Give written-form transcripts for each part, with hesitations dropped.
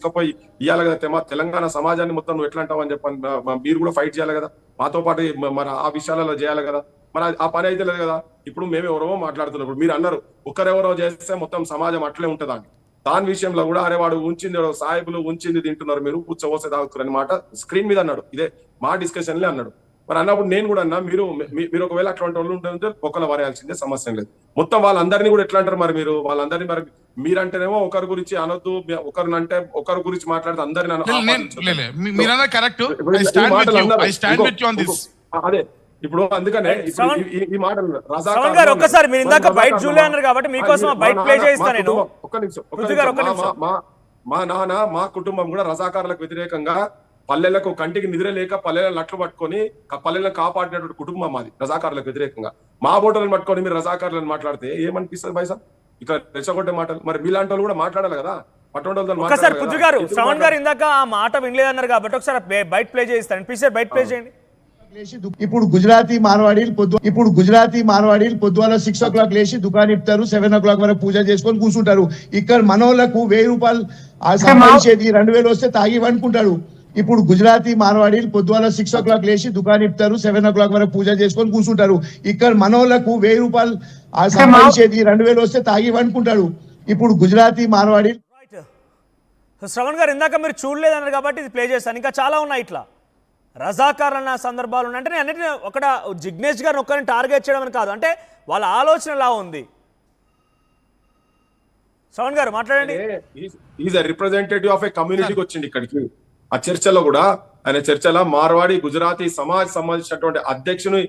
తీసుకుపోయి ఇవ్వాలి కదా తెలంగాణ సమాజాన్ని మొత్తం నువ్వు ఎట్లా అంటావు అని చెప్పని మీరు కూడా ఫైట్ చేయాలి కదా, మాతో పాటు మరి ఆ విషయాలలో చేయాలి కదా, మరి ఆ పని అయితే లేదు కదా. ఇప్పుడు మేము ఎవరో మాట్లాడుతున్నప్పుడు మీరు అన్నారు ఒకరెవరో చేస్తే మొత్తం సమాజం అట్లే ఉంటుందని, దాని విషయంలో కూడా అరే వాడు ఉంచింది సాయిబులు ఉంచింది తింటున్నారు మీరు కూర్చోవసే తాగుతున్నారు అని మాట స్క్రీన్ మీద అన్నాడు, ఇదే మా డిస్కషన్లే అన్నాడు. మరి అన్నప్పుడు నేను కూడా అన్నా మీరు ఒకవేళ అట్లాంటి వాళ్ళు ఉంటే ఒకళ్ళు వరేయాల్సిందే, సమస్య లేదు. మొత్తం వాళ్ళందరినీ కూడా ఎట్లా అంటారు మరి మీరు వాళ్ళందరినీ, మరి మీరంటేనేమో ఒకరి గురించి అనొద్దు, ఒకరిని అంటే ఒకరి గురించి మాట్లాడితే అందరినీ అదే. ఇప్పుడు అందుకనే ఈ మాటలు ఒక్కసారి మీరు ఇందాక బయట చూలే అన్నారు కాబట్టి మీకోసం బయట ప్లే చేస్తాను నేను. ఒక్క నిమిషం. మా నాన్న మా కుటుంబం కూడా రజాకారులకు వ్యతిరేకంగా పల్లెలకు కంటికి నిద్ర లేక పల్లెలను లట్లు పట్టుకొని పల్లెలను కాపాడినటువంటి కుటుంబం మాది. రజాకారులకు వ్యతిరేకంగా మా బోటలను పట్టుకొని మీరు రజాకారులను మాట్లాడితే ఏమనిపిస్తుంది పైసా? ఇక్కడ రెచ్చగొట్టే మాటలు మరి మీలాంటి వాళ్ళు కూడా మాట్లాడాలి కదా. ఒకసారి పుజ్జు గారు, శ్రవణ్ గారు ఇందాక ఆ మాట వినలేదన్నారు కాబట్టి ఒకసారి బయట ప్లే చేస్తాను, ప్లీజ్ బయట ప్లే చేయండి. ఇప్పుడు గుజరాతీ మార్వాడీలు పొద్దువాల 6 o'clock లేచి దుకాణం ఇస్తారు, 7 o'clock వరకు పూజ చేసుకొని కూర్చుంటారు. ఇక్కడ మనోళ్లకు 1000 రూపాయలు సంపాదించేది 2000 వస్తే తాగి అనుకుంటాడు. ఇప్పుడు గుజరాతీ మార్వాడీలు పొద్దువాల 6 o'clock లేచి దుకాణం ఇస్తారు, 7 o'clock వరకు పూజ చేసుకొని కూర్చుంటారు. ఇక్కడ మనోళ్లకు 1000 రూపాయలు సంపాదించేది 2000 వస్తే తాగి అనుకుంటాడు. ఇప్పుడు గుజరాతీ మార్వాడీలు. శ్రవణ్ గారు ఇందాక మీరు చూడలేదన్నారు కాబట్టి ఇది ప్లే చేస్తాను. ఇంకా చాలా ఉన్నాయి ఇట్లా రజాకార్ అన్న సందర్భాలు ఉన్నాయి. అంటే అన్నిటిని ఒక జిగ్నేష్ గారిని ఒక్కరిని టార్గెట్ చేయడం అని కాదు, అంటే వాళ్ళ ఆలోచన ఎలా ఉంది. శ్రవణ్ గారు మాట్లాడండి. ఈజ్ ఎ రిప్రజెంటేటివ్ ఆఫ్ ఏ కమ్యూనిటీకి వచ్చింది ఇక్కడికి. ఆ చర్చలో కూడా ఆయన చర్చలో మార్వాడి గుజరాతీ సమాజ్ సంబంధించినటువంటి అధ్యక్షుని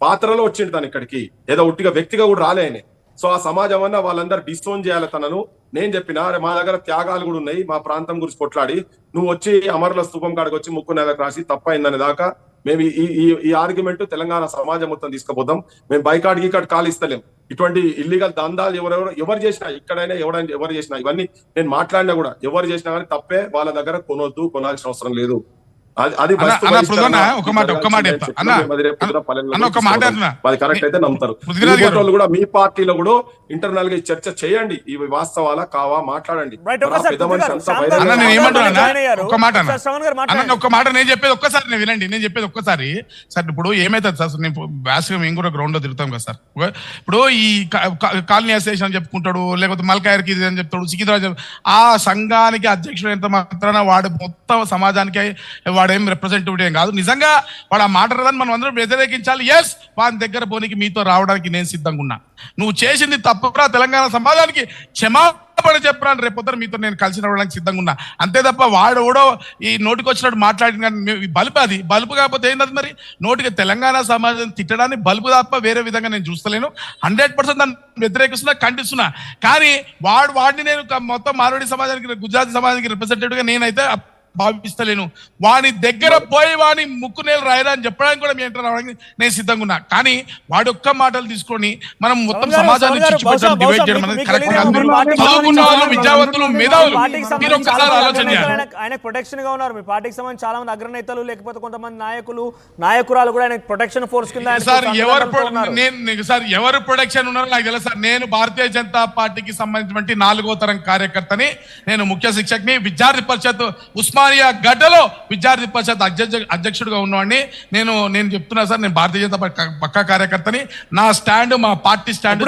పాత్రలో వచ్చిండు తను ఇక్కడికి, ఏదో ఉట్టిగా వ్యక్తిగా కూడా రాలే ఆయన. సో ఆ సమాజం అన్న వాళ్ళందరూ డిస్టోన్ చేయాలి తనను. నేను చెప్పిన మా దగ్గర త్యాగాలు కూడా ఉన్నాయి, మా ప్రాంతం గురించి కొట్లాడి నువ్వు వచ్చి అమరుల స్తూపం కాడికి వచ్చి ముక్కు నెలకు రాసి తప్పైందని దాకా మేము ఈ ఆర్గ్యుమెంట్ తెలంగాణ సమాజం మొత్తం తీసుకుపోతాం. మేము బైకాట్ గీకాట్ కాలు ఇస్తలేం. ఇటువంటి ఇల్లీగల్ దందాలు ఎవరు చేసినా ఇక్కడైనా ఎవరు చేసినా ఇవన్నీ నేను మాట్లాడినా కూడా ఎవరు చేసినా కానీ తప్పే. వాళ్ళ దగ్గర కొనొద్దు, కొనాల్సిన అవసరం లేదు. అది కరెక్ట్ అయితే నమ్ముతారు. కూడా మీ పార్టీలో కూడా ఇంటర్నల్ గా చర్చ చేయండి, ఇవి వాస్తవాలా కావా మాట్లాడండి. ఒక్క మాట నేను చెప్పేది ఒక్కసారి వినండి, నేను చెప్పేది ఒక్కసారి సార్. ఇప్పుడు ఏమైతుంది సార్, నేను బ్యాస్గా మేము కూడా గ్రౌండ్ లో తిరుగుతాం కదా సార్. ఇప్పుడు ఈ కాలనీ అసోసియేషన్ అని చెప్పుకుంటాడు, లేకపోతే మల్కాయర్కి ఇది అని చెప్తాడు, సికింద్రాబాద్ ఆ సంఘానికి అధ్యక్షుడు ఎంత మాత్రాన వాడు మొత్తం సమాజానికి వాడేం రిప్రజెంటేటివ్ ఏం కాదు. నిజంగా వాడు ఆ మాట రాదని మనం అందరం వ్యతిరేకించాలి. ఎస్, వాని దగ్గర పోనీకి మీతో రావడానికి నేను సిద్ధంగా ఉన్నా. నువ్వు చేసింది తప్పరా, తెలంగాణ సమాజానికి క్షమాపణ చెప్పరాని రేపొద్దున మీతో నేను కలిసి రావడానికి సిద్ధంగా ఉన్నా. అంతే తప్ప వాడు కూడా ఈ నోటికి వచ్చినట్టు మాట్లాడిన బలుపు, అది బలుపు కాకపోతే ఏంటది మరి? నోటికి తెలంగాణ సమాజం తిట్టడాన్ని బలుపు తప్ప వేరే విధంగా నేను చూస్తలేను. 100% దాన్ని వ్యతిరేకిస్తున్నా, ఖండిస్తున్నా. కానీ వాడిని నేను మొత్తం మార్వాడి సమాజానికి, గుజరాతీ సమాజానికి రిప్రజెంటేటివ్ గా నేనైతే భావిస్తలేను. వాని దగ్గర పోయి వాని ముక్కు నేలు రాయరా అని చెప్పడానికి కూడా మీ ఎంటర్ రావడానికి నేను సిద్ధంగా ఉన్నా. కానీ వాడి ఒక్క మాటలు తీసుకొని మనం మొత్తం సమాజాన్ని డివైడ్ చేయడం అనేది కరెక్ట్ కాదు. చదువుకున్న వాళ్ళు, విద్యావంతులు, మేధావులు మీరు ఒక్కసారి ఆలోచన చేయాలి. ఆయన ప్రొటెక్షన్ గా ఉన్నారు. మీ పార్టీకి సంబంధించి చాలా మంది అగ్రనేతలు, లేకపోతే కొంతమంది నాయకురాలు కూడా ఆయన ప్రొటెక్షన్ ఫోర్స్ కింద. సార్ ఎవరు ప్రొటెక్షన్ ఉన్నారో నాకు తెలుసు సార్. నేను భారతీయ జనతా పార్టీకి సంబంధించినటువంటి 4వ తరం కార్యకర్తని, నేను ముఖ్య శిక్షకుని, విద్యార్థి పరిషత్ ఉస్మానియా గడ్డలో విద్యార్థి పరిషత్ అధ్యక్షుడిగా ఉన్నవాడిని. నేను చెప్తున్నా సార్, నేను భారతీయ జనతా పార్టీ పక్కా కార్యకర్తని. నా స్టాండ్, మా పార్టీ స్టాండ్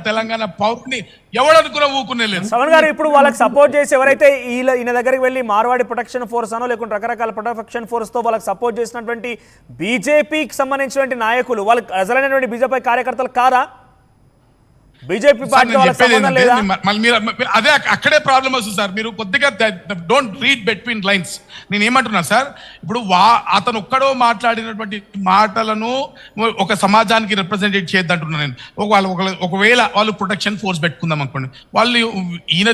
తెలంగాణ పౌరుని ఎవడనుకున్నా ఊకునే లేదు. శ్రవణ్ గారు, ఇప్పుడు వాళ్ళకి సపోర్ట్ చేసి ఎవరైతే ఈయన దగ్గరికి వెళ్ళి మార్వాడి ప్రొటెక్షన్ ఫోర్స్ అనో లేకుంటే రకరకాల ప్రొటెక్షన్ ఫోర్స్ తో వాళ్ళకి సపోర్ట్ చేసినటువంటి బీజేపీకి సంబంధించినటువంటి నాయకులు వాళ్ళకి అసలైనటువంటి బీజేపీ కార్యకర్తలు కారా? బీజేపీ పార్టీ అదే అక్కడే ప్రాబ్లం వస్తుంది సార్. మీరు కొద్దిగా డోంట్ రీడ్ బిట్వీన్ లైన్స్. నేను ఏమంటున్నా సార్, ఇప్పుడు అతను ఒక్కడో మాట్లాడినటువంటి మాటలను ఒక సమాజానికి రిప్రజెంటేట్ చేయొద్దంటున్నా నేను. ఒకవేళ వాళ్ళు ప్రొటెక్షన్ ఫోర్స్ పెట్టుకుందాం అనుకోండి, వాళ్ళు ఈయన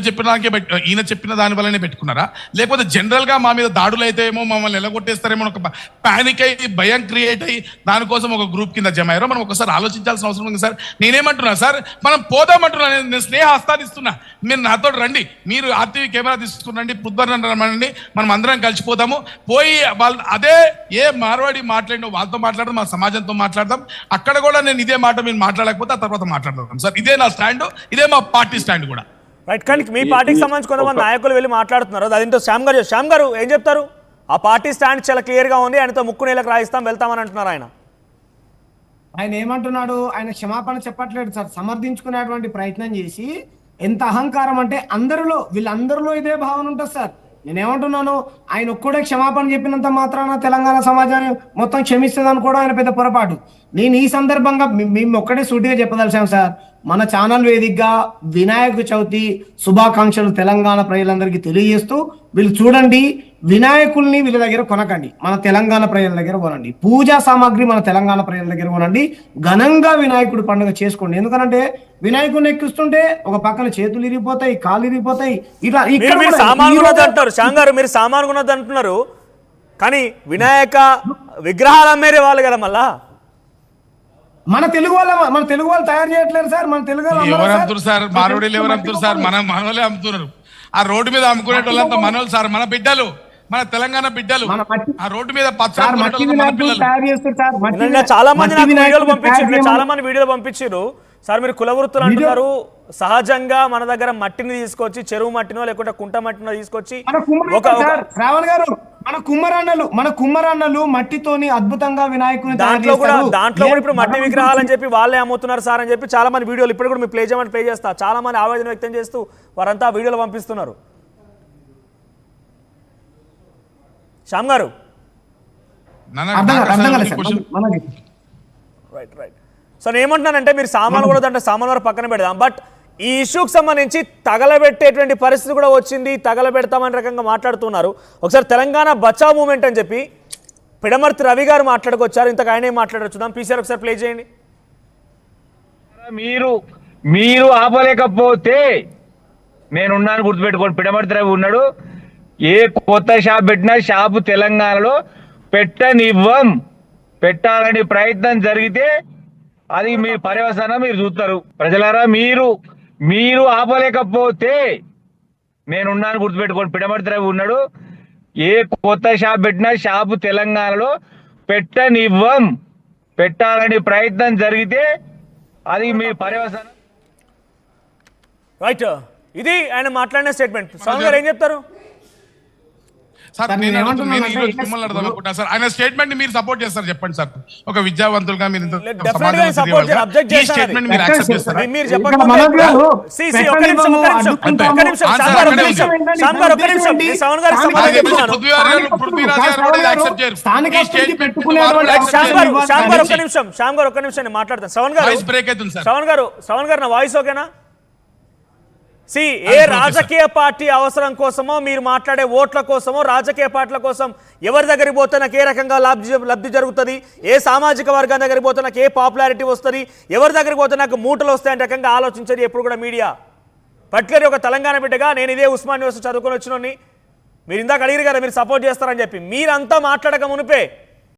చెప్పిన దాని వల్లనే పెట్టుకున్నారా, లేకపోతే జనరల్ గా మా మీద దాడులు అయితే ఏమో మమ్మల్ని ఎలగొట్టేస్తారేమో ఒక పానిక్ అయ్యి భయం క్రియేట్ అయ్యి దానికోసం ఒక గ్రూప్ కింద జమ అయ్యారో మనం ఒకసారి ఆలోచించాల్సిన అవసరం ఉంది సార్. నేనేమంటున్నా సార్, మనం పోదామంటున్నా, నేను స్నేహ హస్తాన్ని ఇస్తున్నా. మీరు నాతో రండి, మీరు ఆర్టీవీ కెమెరా తీసుకురండి, రమ్మండి, మనం అందరం కలిసిపోదాము. పోయి వాళ్ళు అదే ఏ మార్వాడి మాట్లాడినో వాళ్ళతో మాట్లాడదాం, మా సమాజంతో మాట్లాడదాం. అక్కడ కూడా నేను ఇదే మాట మీరు మాట్లాడకపోతే ఆ తర్వాత మాట్లాడదాం సార్. ఇదే నా స్టాండ్, ఇదే మా పార్టీ స్టాండ్ కూడా. రైట్, కానీ మీ పార్టీకి సంబంధించి కొంతమంది నాయకులు వెళ్ళి మాట్లాడుతున్నారు. అదేంటో శ్యామ్ గారు ఏం చెప్తారు? ఆ పార్టీ స్టాండ్ చాలా క్లియర్ గా ఉంది, ఆయనతో ముక్కు నేలకు రాయిస్తాం, వెళ్తామని అంటున్నారు ఆయన. ఆయన ఏమంటున్నాడు? ఆయన క్షమాపణ చెప్పట్లేదు సార్, సమర్థించుకునేటువంటి ప్రయత్నం చేసి, ఎంత అహంకారం అంటే వీళ్ళందరిలో ఇదే భావన ఉంటుంది సార్. నేనేమంటున్నాను, ఆయన ఒక్కడే క్షమాపణ చెప్పినంత మాత్రాన తెలంగాణ సమాజాన్ని మొత్తం క్షమిస్తుంది అనుకోవడం ఆయన పెద్ద పొరపాటు. నేను ఈ సందర్భంగా మేము ఒక్కడే సూటిగా చెప్పదలిచాం సార్, మన ఛానల్ వేదికగా వినాయక చవితి శుభాకాంక్షలు తెలంగాణ ప్రజలందరికీ తెలియజేస్తూ, వీళ్ళు చూడండి, వినాయకుల్ని వీళ్ళ దగ్గర కొనకండి, మన తెలంగాణ ప్రజల దగ్గర కొనండి. పూజా సామాగ్రి మన తెలంగాణ ప్రజల దగ్గర కొనండి. ఘనంగా వినాయకుడి పండుగ చేసుకోండి. ఎందుకంటే వినాయకుడిని ఎక్కిస్తుంటే ఒక పక్కన చేతులు ఇరిగిపోతాయి, కాళ్ళు ఇరిగిపోతాయి. ఇట్లా మీరు సామాన్లు అంటున్నారు శ్యామ్ గారు, మీరు సామాన్లు ఉన్నది అంటున్నారు, కానీ వినాయక విగ్రహాలు అమ్మేరే వాళ్ళు కదా మళ్ళా. మన తెలుగు వాళ్ళు తయారు చేయట్లేదు సార్. మన తెలుగు ఎవరు అమ్ముతారు సార్? మానవుడు ఎవరు అమ్ముతారు సార్? మనోళ్ళే అమ్ముతున్నారు. ఆ రోడ్డు మీద అమ్ముకునే వాళ్ళంతా మనోళ్ళు సార్, మన బిడ్డలు, మన తెలంగాణ బిడ్డలు. ఆ రోడ్డు మీద చాలా మంది నాకు వీడియోలు పంపించారు, చాలా మంది వీడియోలు పంపించారు సార్. మీరు కులవృత్తులు అంటున్నారు, సహజంగా మన దగ్గర మట్టిని తీసుకొచ్చి, చెరువు మట్టినో లేకుంటే కుంట మట్టినో తీసుకొచ్చి శ్రావణ్ గారు, మన కుమ్మరన్నలు మట్టితోని అద్భుతంగా వినాయకుని దాంట్లో కూడా ఇప్పుడు మట్టి విగ్రహాలు అని చెప్పి వాళ్ళే అమ్ముతున్నారు సార్ అని చెప్పి చాలా మంది వీడియోలు ఇప్పుడు కూడా మీరు ప్లే చేస్తా, చాలా మంది ఆవేదన వ్యక్తం చేస్తూ వారంతా వీడియోలు పంపిస్తున్నారు. శ్యామ్ గారు రైట్. సో నేను ఏమంటున్నానంటే, మీరు సామాన్లు కూడా అంటే సామాన్లు వరకు పక్కన పెడదాం, బట్ ఈ ఇష్యూకి సంబంధించి తగలబెట్టేటువంటి పరిస్థితి కూడా వచ్చింది, తగలబెడతామని రకంగా మాట్లాడుతున్నారు. ఒకసారి తెలంగాణ బచావ్ మూమెంట్ అని చెప్పి పిడమర్తి రవి గారు మాట్లాడుకొచ్చారు, ఇంతకు ఆయన ఏం మాట్లాడారు చూద్దాం. పీసీఆర్ ఒకసారి ప్లే చేయండి. మీరు ఆపలేకపోతే నేనున్నాను, గుర్తుపెట్టుకోండి. పిడమర్తి రవి ఉన్నాడు. ఏ కొత్త షాప్ పెట్టినా షాపు తెలంగాణలో పెట్టనివ్వం. పెట్టాలని ప్రయత్నం జరిగితే అది మీ పర్యవసానం మీరు చూస్తారు. ప్రజలారా, మీరు ఆపలేకపోతే నేనున్నాను, గుర్తుపెట్టుకోండి. పిడమర్తి రవి ఉన్నాడు. ఏ కొత్త షాప్ పెట్టినా షాపు తెలంగాణలో పెట్టనివ్వం. పెట్టాలని ప్రయత్నం జరిగితే అది మీ పర్యవసానం. రైట్, ఇది ఆయన మాట్లాడిన స్టేట్మెంట్. శ్యామ్ గారు ఏం చెప్తారు? సార్ నేను మిమ్మల్ని అర్థం అనుకుంటా సార్, ఆయన స్టేట్మెంట్ మీరు సపోర్ట్ చేస్తారు చెప్పండి సార్. ఒక విద్యావంతులుగా మీరు మాట్లాడతాను. శ్రవణ్ గారు నా వాయిస్ ఓకేనా? ఏ రాజకీయ పార్టీ అవసరం కోసమో, మీరు మాట్లాడే ఓట్ల కోసమో, రాజకీయ పార్టీల కోసం ఎవరి దగ్గరికి పోతే నాకు ఏ రకంగా లబ్ధి జరుగుతుంది, ఏ సామాజిక వర్గం దగ్గరికి పోతే నాకు ఏ పాపులారిటీ వస్తుంది, ఎవరి దగ్గరికి పోతే నాకు మూటలు వస్తాయని రకంగా ఆలోచించేది ఎప్పుడు కూడా మీడియా. పర్టికులర్లీ ఒక తెలంగాణ బిడ్డగా నేను ఇదే ఉస్మాన్ యూనివర్సిటీ చదువుకొని వచ్చినోని, మీరు ఇందాక అడిగారు కదా మీరు సపోర్ట్ చేస్తారని చెప్పి, మీరంతా మాట్లాడక మునిపే